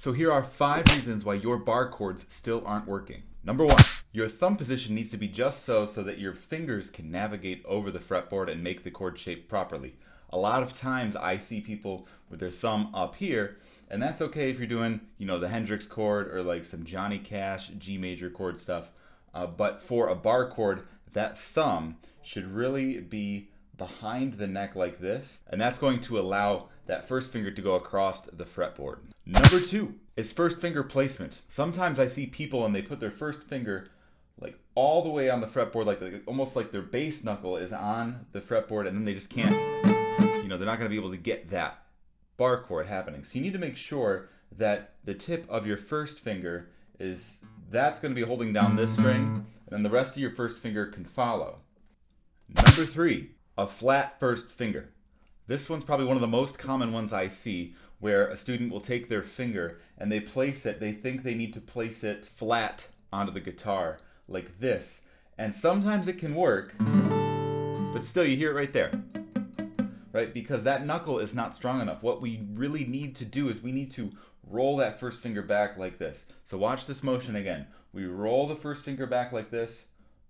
So here are 5 reasons why your bar chords still aren't working. Number 1, your thumb position needs to be just so that your fingers can navigate over the fretboard and make the chord shape properly. A lot of times I see people with their thumb up here, and that's okay if you're doing, the Hendrix chord or like some Johnny Cash G major chord stuff. But for a bar chord, that thumb should really be behind the neck like this, and that's going to allow that first finger to go across the fretboard. Number 2 is first finger placement. Sometimes I see people and they put their first finger like all the way on the fretboard, like almost like their bass knuckle is on the fretboard, and then they just can't, they're not going to be able to get that bar chord happening. So you need to make sure that the tip of your first finger that's going to be holding down this string, and then the rest of your first finger can follow. Number 3, a flat first finger. This one's probably one of the most common ones I see, where a student will take their finger and they think they need to place it flat onto the guitar like this. And sometimes it can work, but still you hear it right there, right? Because that knuckle is not strong enough. What we really need to do is we need to roll that first finger back like this. So watch this motion again. We roll the first finger back like this,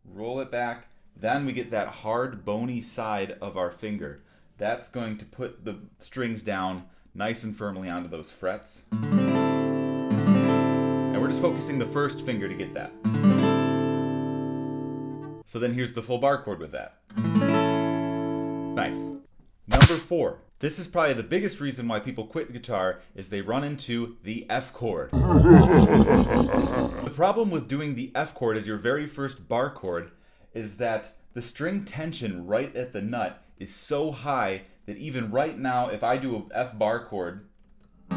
roll it back, then we get that hard bony side of our finger. That's going to put the strings down nice and firmly onto those frets. And we're just focusing the first finger to get that. So then here's the full bar chord with that. Nice. Number 4. This is probably the biggest reason why people quit the guitar, is they run into the F chord. The problem with doing the F chord as your very first bar chord is that the string tension right at the nut is so high that even right now, if I do a F bar chord, I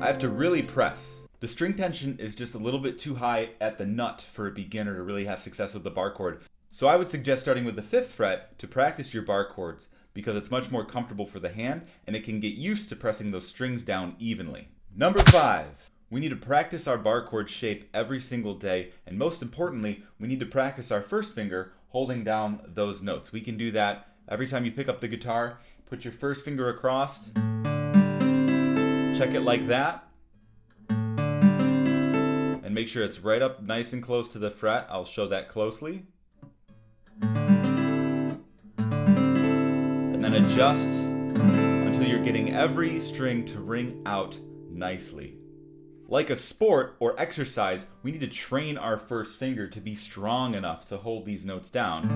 have to really press. The string tension is just a little bit too high at the nut for a beginner to really have success with the bar chord. So I would suggest starting with the 5th fret to practice your bar chords, because it's much more comfortable for the hand and it can get used to pressing those strings down evenly. Number 5. We need to practice our bar chord shape every single day, and most importantly, we need to practice our first finger holding down those notes. We can do that every time you pick up the guitar. Put your first finger across, check it like that, and make sure it's right up nice and close to the fret. I'll show that closely. And then adjust until you're getting every string to ring out nicely. Like a sport or exercise, we need to train our first finger to be strong enough to hold these notes down.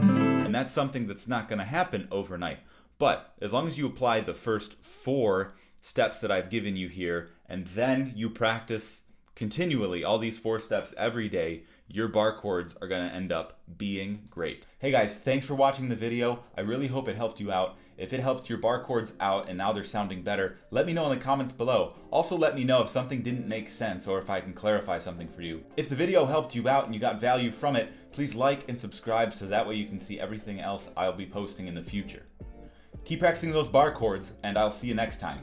And that's something that's not going to happen overnight. But as long as you apply the first 4 steps that I've given you here, and then you practice continually all these 4 steps every day, your bar chords are going to end up being great. Hey guys, thanks for watching the video. I really hope it helped you out. If it helped your bar chords out and now they're sounding better, let me know in the comments below. Also let me know if something didn't make sense or if I can clarify something for you. If the video helped you out and you got value from it, please like and subscribe so that way you can see everything else I'll be posting in the future. Keep practicing those bar chords, and I'll see you next time.